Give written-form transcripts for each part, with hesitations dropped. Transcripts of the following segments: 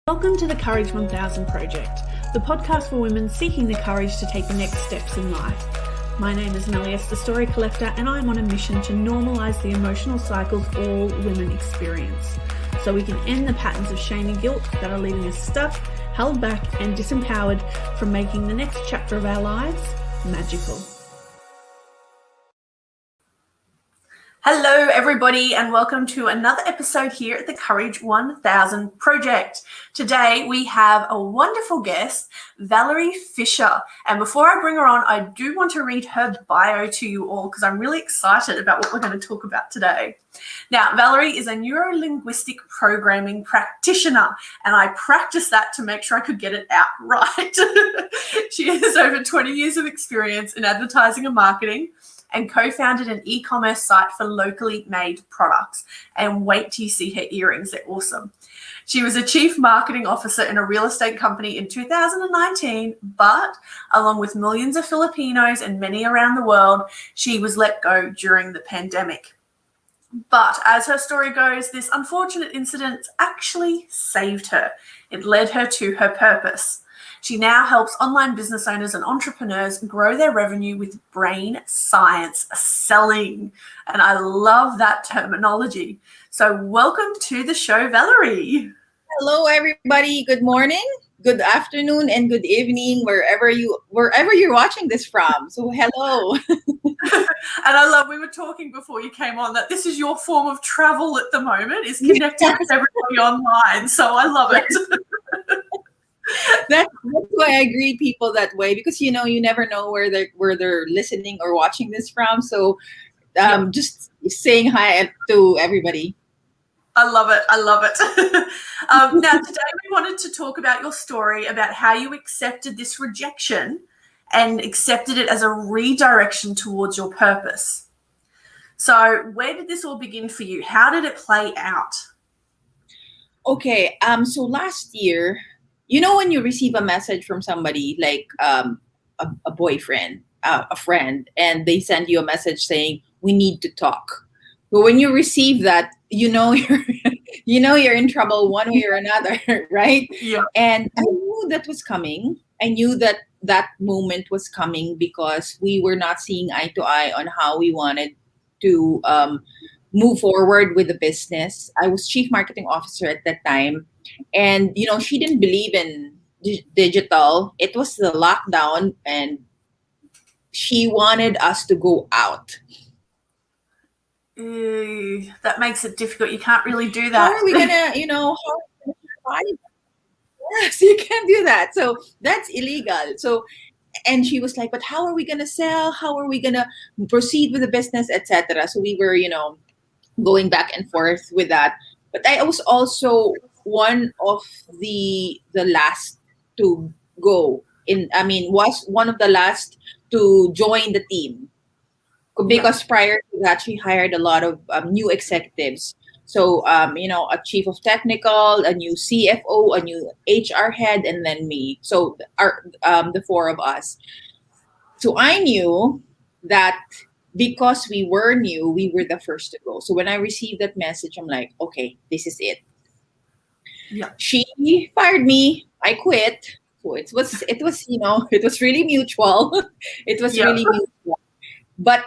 Welcome to the Courage 1000 Project, the podcast for women seeking the courage to take the next steps in life. My name is MellyS The Story Collector, and I'm on a mission to normalise the emotional cycles all women experience, so we can end the patterns of shame and guilt that are leaving us stuck, held back and disempowered from making the next chapter of our lives magical. Hello everybody, and welcome to another episode here at the Courage 1000 Project. Today we have a wonderful guest, Valerie Fischer. And before I bring her on, I do want to read her bio to you all because I'm really excited about what we're going to talk about today. Now, Valerie is a Neuro Linguistic Programming practitioner, and I practiced that to make sure I could get it out right. She has over 20 years of experience in advertising and marketing, and co-founded an e-commerce site for locally made products. And wait till you see her earrings, they're awesome. She was a chief marketing officer in a real estate company in 2019, but along with millions of Filipinos and many around the world, she was let go during the pandemic. But as her story goes, this unfortunate incident actually saved her. It led her to her purpose. She now helps online business owners and entrepreneurs grow their revenue with brain science selling. And I love that terminology. So welcome to the show, Valerie. Hello, everybody. Good morning, good afternoon, and good evening, wherever you're watching this from. So hello. And I love, we were talking before you came on that this is your form of travel at the moment, is connecting with everybody online. So I love it. That's why I greet people that way, because you never know where they're listening or watching this from. So just saying hi to everybody. I love it. I love it. Now, today we wanted to talk about your story about how you accepted this rejection and accepted it as a redirection towards your purpose. So where did this all begin for you? How did it play out? Okay. So last year, when you receive a message from somebody like a boyfriend, a friend, and they send you a message saying, we need to talk. But when you receive that, you're in trouble one way or another, right? Yeah. And I knew that was coming. I knew that moment was coming because we were not seeing eye to eye on how we wanted to move forward with the business. I was chief marketing officer at that time. And, she didn't believe in digital. It was the lockdown and she wanted us to go out. That makes it difficult. You can't really do that. How are we going to, how are we gonna survive? Yes, you can't do that. So that's illegal. So, and she was like, but how are we going to sell? How are we going to proceed with the business, etc.? So we were, going back and forth with that. But I was also one of the last to go was one of the last to join the team, because prior to that she hired a lot of new executives. So a chief of technical, a new CFO, a new HR head, and then me. So the four of us. So I knew that because we were new, we were the first to go. So when I received that message, I'm like, okay, this is it. Yeah. She fired me. I quit. So it was really mutual. It was really mutual. But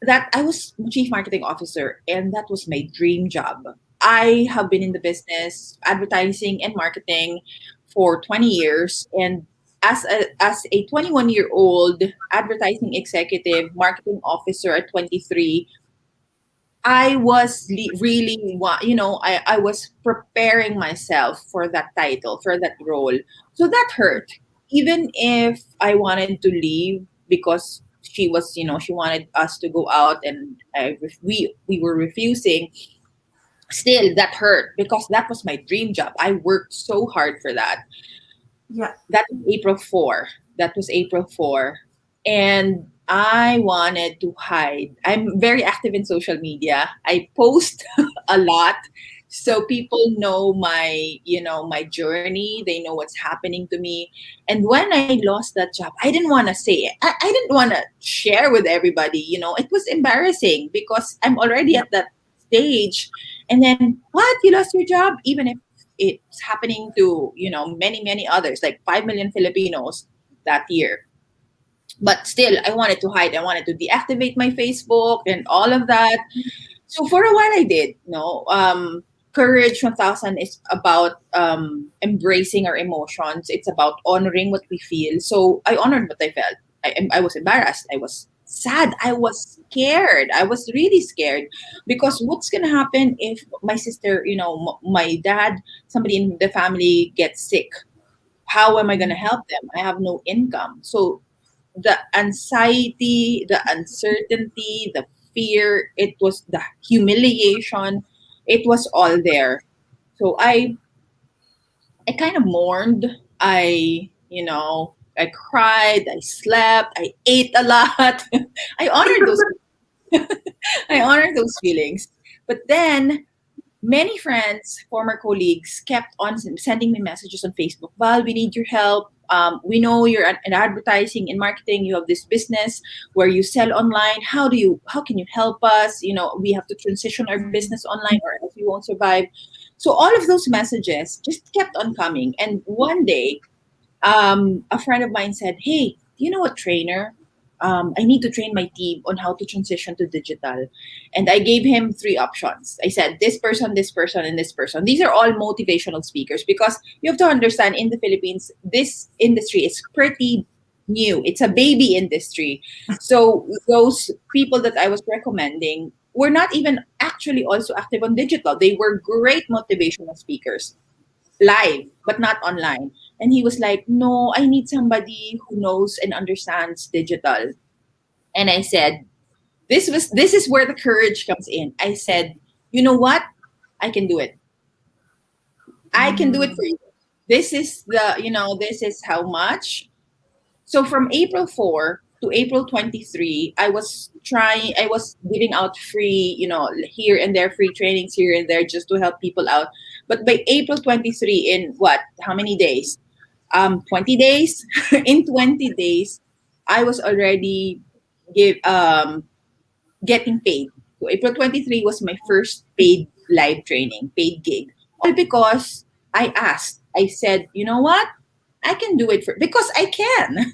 that I was chief marketing officer, and that was my dream job. I have been in the business, advertising and marketing, for 20 years. And as a 21-year-old advertising executive, marketing officer at 23, I was I was preparing myself for that title, for that role. So that hurt. Even if I wanted to leave because she wanted us to go out and we were refusing, still that hurt because that was my dream job. I worked so hard for that. Yeah. That was April 4. And I wanted to hide. I'm very active in social media. I post a lot. So people know my journey. They know what's happening to me. And when I lost that job, I didn't want to say it. I didn't want to share with everybody. It was embarrassing because I'm already at that stage. And then, what? You lost your job? Even if it's happening to, many others, like 5 million Filipinos that year. But still, I wanted to hide. I wanted to deactivate my Facebook and all of that. So for a while I did. Courage 1000 is about embracing our emotions. It's about honoring what we feel. So I honored what I felt. I was embarrassed. I was sad. I was scared. I was really scared because what's gonna happen if my sister, my dad, somebody in the family gets sick? How am I gonna help them? I have no income. So the anxiety, the uncertainty, the fear, it was the humiliation, it was all there. So I kind of mourned. I cried, I slept, I ate a lot. I honored those I honored those feelings. But then many friends, former colleagues, kept on sending me messages on Facebook. Val, we need your help. We know you're in advertising and marketing. You have this business where you sell online. How can you help us? We have to transition our business online or else we won't survive. So all of those messages just kept on coming. And one day, a friend of mine said, "Hey, do you know a trainer? I need to train my team on how to transition to digital." And I gave him 3 options. I said, this person, and this person. These are all motivational speakers because you have to understand in the Philippines, this industry is pretty new. It's a baby industry. So those people that I was recommending were not even actually also active on digital. They were great motivational speakers live, but not online. And he was like, "No, I need somebody who knows and understands digital." And I said, this is where the courage comes in. I said, "You know what? I can do it. I can do it for you. This is how much." So from April 4 to April 23, I was giving out free, here and there, free trainings here and there just to help people out. But by April 23, in what? How many days? 20 days. In 20 days, I was already getting paid. So April 23 was my first paid live training, paid gig. All because I asked. I said, "You know what? I can do it because I can."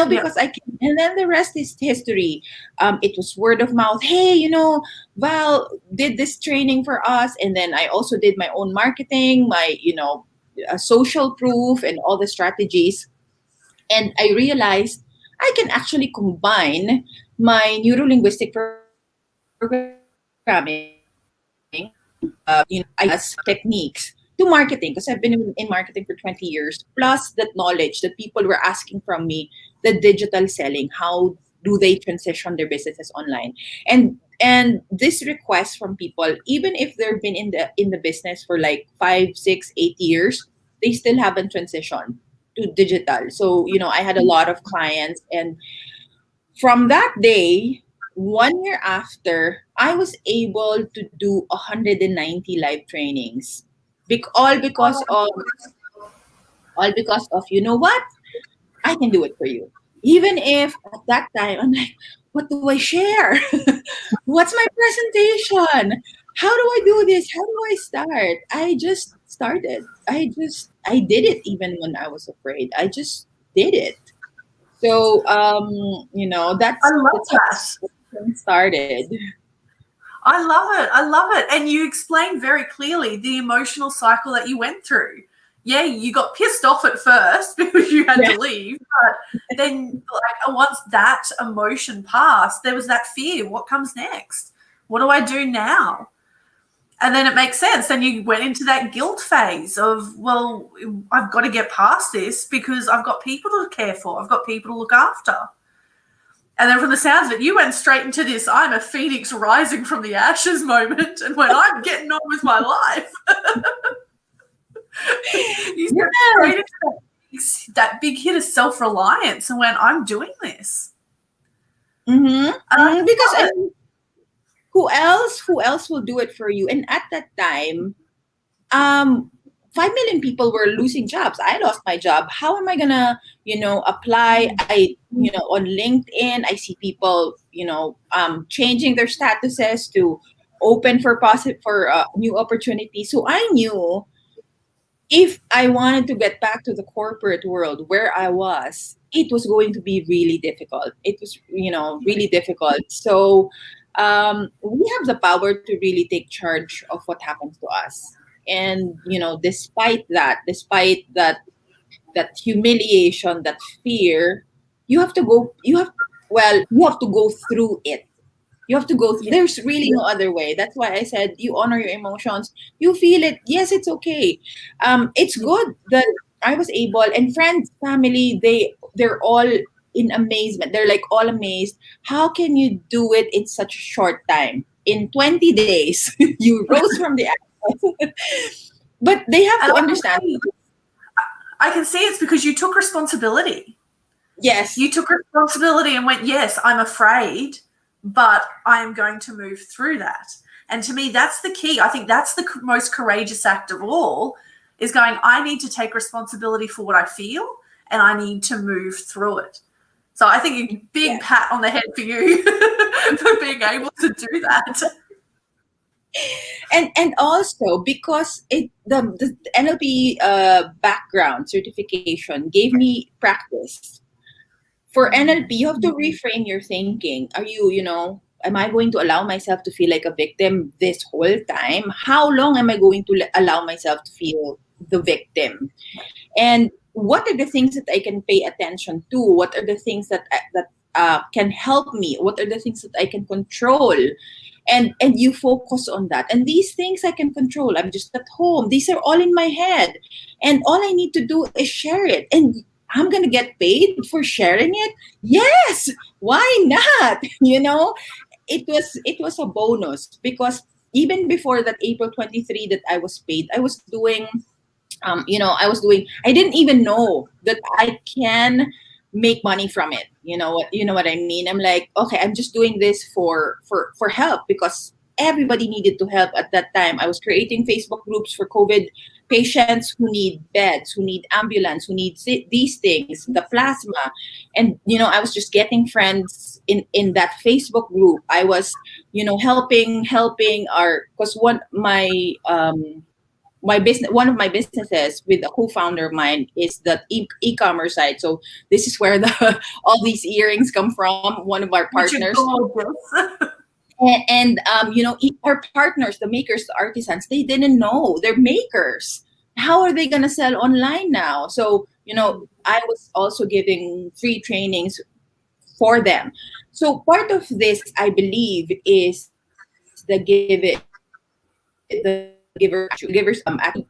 Because I can. And then the rest is history. It was word of mouth. "Hey, Val did this training for us." And then I also did my own marketing, my, social proof and all the strategies. And I realized I can actually combine my neuro linguistic programming, techniques to marketing because I've been in marketing for 20 years, plus that knowledge that people were asking from me, the digital selling, how do they transition their businesses online? And this request from people, even if they've been in the business for like 5, 6, 8 years, they still haven't transitioned to digital. So, I had a lot of clients, and from that day, 1 year after, I was able to do 190 live trainings. All because of, you know what? I can do it for you. Even if at that time I'm like, what do I share? What's my presentation? How do I do this? How do I start? I just started. I did it even when I was afraid. I just did it. So I love that. how it started. I love it. I love it. And you explained very clearly the emotional cycle that you went through. Yeah, you got pissed off at first because you had to leave. But then once that emotion passed, there was that fear. What comes next? What do I do now? And then it makes sense. Then you went into that guilt phase of, well, I've got to get past this because I've got people to care for. I've got people to look after. And then from the sounds of it, you went straight into this, I'm a phoenix rising from the ashes moment, and when I'm getting on with my life. You went straight into that big hit of self-reliance and went, I'm doing this. Because who else will do it for you? And at that time, 5 million people were losing jobs. I lost my job. How am I gonna, apply? On LinkedIn, I see people, changing their statuses to open for new opportunities. So I knew if I wanted to get back to the corporate world where I was, it was going to be really difficult. It was, really difficult. So we have the power to really take charge of what happens to us. And, despite that humiliation, that fear, you have to go through it. You have to go. Yeah. There's really no other way. That's why I said you honor your emotions. You feel it. Yes, it's okay. It's good that I was able, and friends, family, they're all in amazement. They're like all amazed. How can you do it in such a short time? In 20 days, you rose from the ashes. But they have to understand. I can see it's because you took responsibility. Yes. You took responsibility and went, yes, I'm afraid, but I'm going to move through that. And to me, that's the key. I think that's the most courageous act of all, is going, I need to take responsibility for what I feel and I need to move through it. So I think a big pat on the head for you for being able to do that. And also because the NLP background certification gave me practice. For NLP, you have to reframe your thinking. Am I going to allow myself to feel like a victim this whole time? How long am I going to allow myself to feel the victim? And what are the things that I can pay attention to? What are the things that can help me? What are the things that I can control? And you focus on that. And these things I can control. I'm just at home. These are all in my head. And all I need to do is share it. And I'm going to get paid for sharing it? Yes. Why not? It was a bonus, because even before that April 23 that I was paid, I was doing I didn't even know that I can make money from it. You know what I mean? I'm like, okay, I'm just doing this for help, because everybody needed to help at that time. I was creating Facebook groups for COVID patients who need beds, who need ambulance, who need these things, the plasma. And, I was just getting friends in that Facebook group. I was, helping because one of my businesses with a co-founder of mine is the e-commerce site. So this is where all these earrings come from. One of our partners. And our partners, the makers, the artisans, they didn't know they're makers. How are they going to sell online now? So, I was also giving free trainings for them. So part of this, I believe, is the givers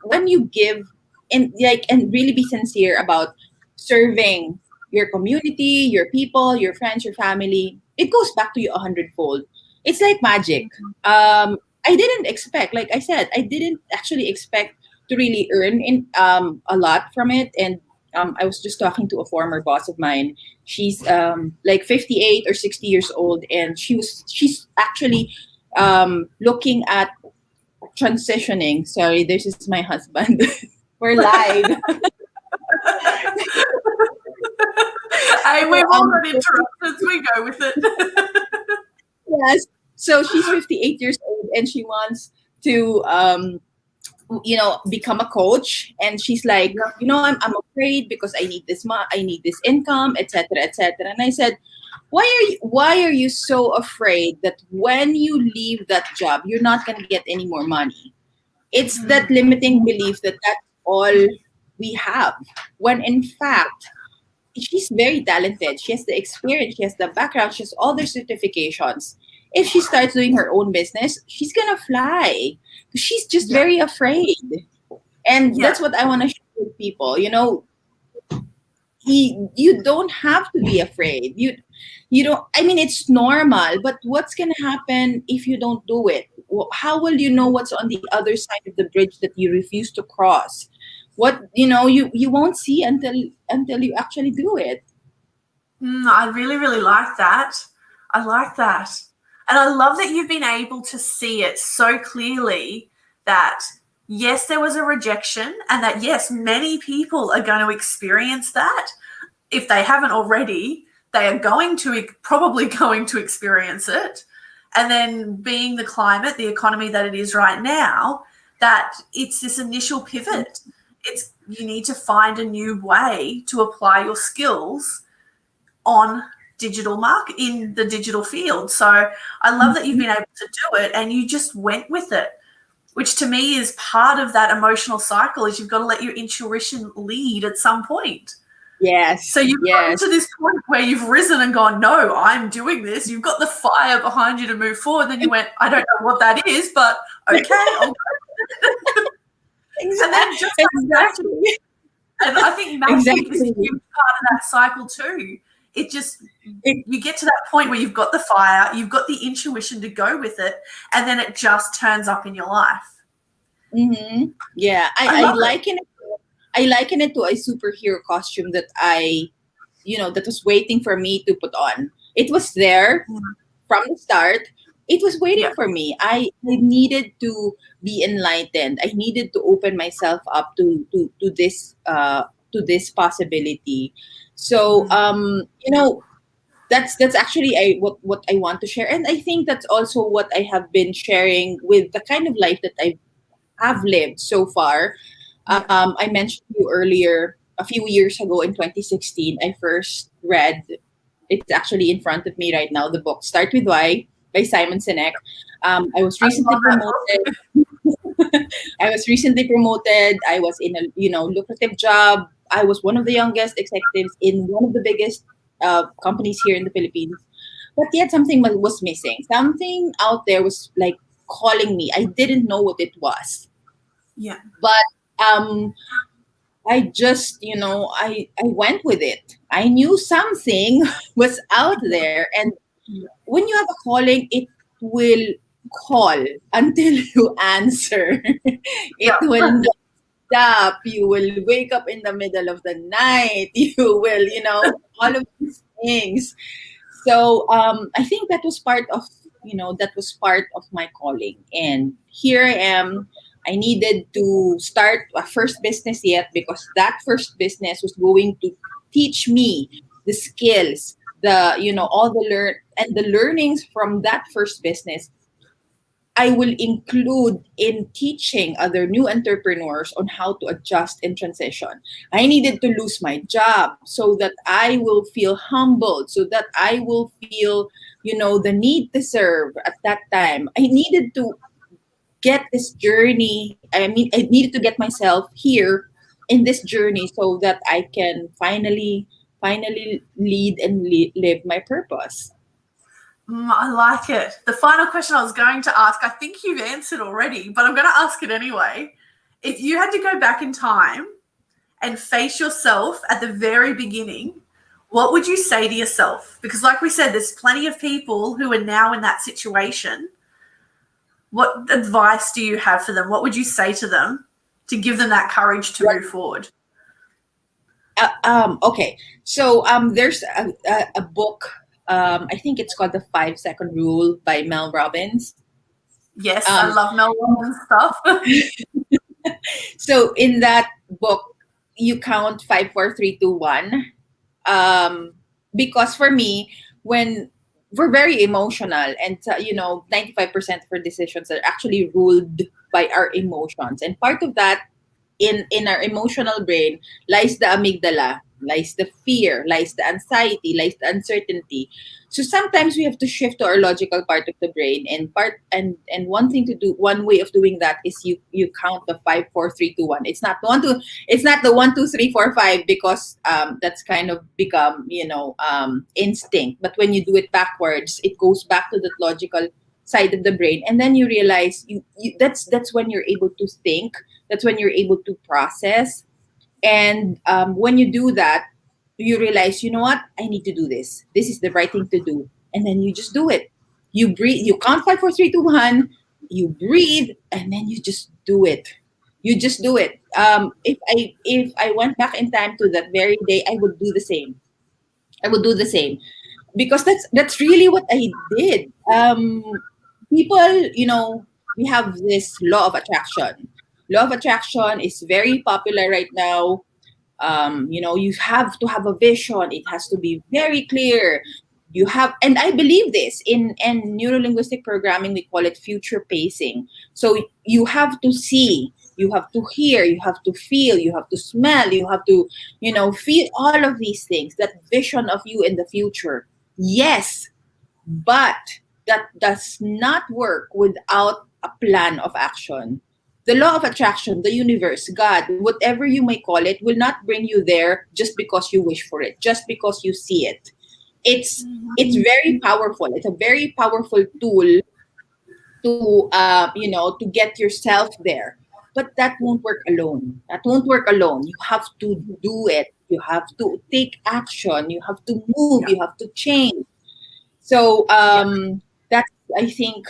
when you give and really be sincere about serving your community, your people, your friends, your family, it goes back to you 100-fold. It's like magic. I didn't expect, like I said, I didn't actually expect to really earn a lot from it. And I was just talking to a former boss of mine. She's like 58 or 60 years old, and she's actually looking at transitioning. Sorry, this is my husband. We're live. Hey, we've all got interruptions. We go with it. Yes. So she's 58 years old, and she wants to become a coach. And she's like, I'm afraid because I need this income, etc., etc. And I said, why are you so afraid that when you leave that job, you're not going to get any more money? It's that limiting belief that that's all we have. When in fact, she's very talented. She has the experience. She has the background. She has all the certifications. If she starts doing her own business, she's going to fly. She's just very afraid. And that's what I want to share with people. You don't have to be afraid. You don't, I mean, it's normal, but what's going to happen if you don't do it? How will you know what's on the other side of the bridge that you refuse to cross? You won't see until you actually do it. I really, really like that. I like that. And I love that you've been able to see it so clearly that, yes, there was a rejection, and that, yes, many people are going to experience that. If they haven't already, they are probably going to experience it. And then being the climate, the economy that it is right now, that it's this initial pivot. you need to find a new way to apply your skills on in the digital field. So I love that you've been able to do it and you just went with it, which to me is part of that emotional cycle, is you've got to let your intuition lead at some point. Yes. So you've gotten to this point where you've risen and gone, no, I'm doing this. You've got the fire behind you to move forward. Then you went, I don't know what that is, but okay, I'll go. Exactly. And then just exactly. And I think magic is a huge part of that cycle too. You get to that point where you've got the fire, you've got the intuition to go with it, and then it just turns up in your life. Mm-hmm. Yeah, I liken it to a superhero costume that that was waiting for me to put on. It was there from the start. It was waiting for me. I needed to be enlightened. I needed to open myself up to this possibility. So that's actually what I want to share, and I think that's also what I have been sharing with the kind of life that I have lived so far. I mentioned to you earlier, a few years ago in 2016, I first read, it's actually in front of me right now, the book Start With Why by Simon Sinek. I was recently promoted. I was in a lucrative job. I was one of the youngest executives in one of the biggest companies here in the Philippines. But yet something was missing. Something out there was like calling me. I didn't know what it was. Yeah. But I just, I went with it. I knew something was out there. And when you have a calling, it will call until you answer. It will not stop. You will wake up in the middle of the night. You will, all of these things. So I think that was part of, my calling. And here I am. I needed to start a first business yet, because that first business was going to teach me the skills, all the learnings from that first business. I will include in teaching other new entrepreneurs on how to adjust and transition. I needed to lose my job so that I will feel humbled, so that I will feel, the need to serve at that time. I needed to get this journey. I needed to get myself here in this journey so that I can finally lead and live my purpose. I like it. The final question I was going to ask, I think you've answered already, but I'm going to ask it anyway. If you had to go back in time and face yourself at the very beginning, what would you say to yourself? Because like we said, there's plenty of people who are now in that situation. What advice do you have for them? What would you say to them to give them that courage to move forward? Okay. So there's a book, I think it's called The 5-Second Rule by Mel Robbins. Yes, I love Mel Robbins stuff. So in that book, you count 5, 4, 3, 2, 1. Because for me, when we're very emotional, and 95% of our decisions are actually ruled by our emotions, and part of that in our emotional brain lies the amygdala, lies the fear, lies the anxiety, lies the uncertainty. So sometimes we have to shift to our logical part of the brain, and one way of doing that is you count the 5, 4, 3, 2, 1. It's not the 1, 2, 3, 4, 5, because that's kind of become instinct. But when you do it backwards, it goes back to the logical side of the brain, and then you realize that's when you're able to think. That's when you're able to process. And when you do that, you realize, you know what, I need to do this. This is the right thing to do. And then you just do it. You breathe, you count 5, 4, 3, 2, 1, you breathe, and then you just do it. You just do it. If I went back in time to that very day, I would do the same. Because that's really what I did. People, we have this law of attraction. Law of attraction is very popular right now. You have to have a vision. It has to be very clear. And I believe this in Neuro Linguistic Programming, we call it future pacing. So you have to see You have to hear, you have to feel, you have to smell, you have to, feel all of these things, that vision of you in the future. Yes, but that does not work without a plan of action. The law of attraction, the universe, God, whatever you may call it, will not bring you there just because you wish for it, just because you see it. It's very powerful. It's a very powerful tool to get yourself there. But that won't work alone. That won't work alone. You have to do it. You have to take action. You have to move. You have to change. So that's, I think,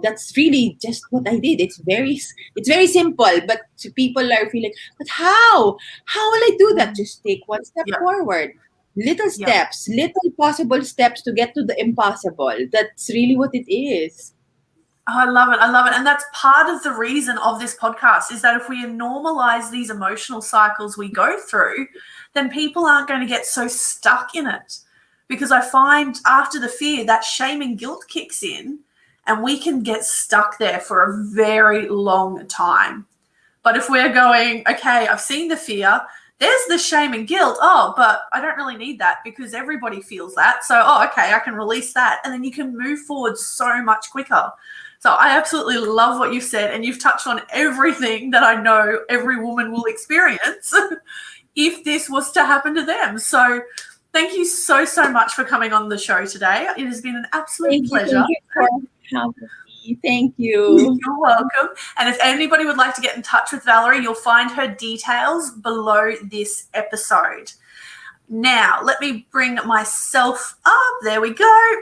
that's really just what I did. It's very simple, but people are feeling, but how will I do that? Just take one step forward. Little steps, little possible steps to get to the impossible. That's really what it is. Oh, I love it. And that's part of the reason of this podcast, is that if we normalize these emotional cycles we go through, then people aren't going to get so stuck in it. Because I find after the fear, that shame and guilt kicks in, and we can get stuck there for a very long time. But if we're going, okay, I've seen the fear, there's the shame and guilt. Oh, but I don't really need that because everybody feels that. So, okay, I can release that. And then you can move forward so much quicker. So I absolutely love what you've said, and you've touched on everything that I know every woman will experience if this was to happen to them. So thank you so much for coming on the show today. It has been an absolute pleasure. Thank you for having me. Thank you. You're welcome. And if anybody would like to get in touch with Valerie, you'll find her details below this episode. Now, let me bring myself up. There we go.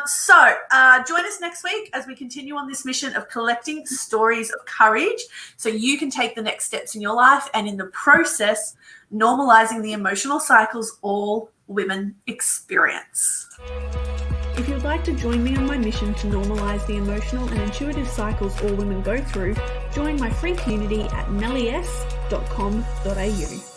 So join us next week as we continue on this mission of collecting stories of courage so you can take the next steps in your life, and in the process, normalizing the emotional cycles all women experience. If you'd like to join me on my mission to normalize the emotional and intuitive cycles all women go through, join my free community at MellyS.com.au.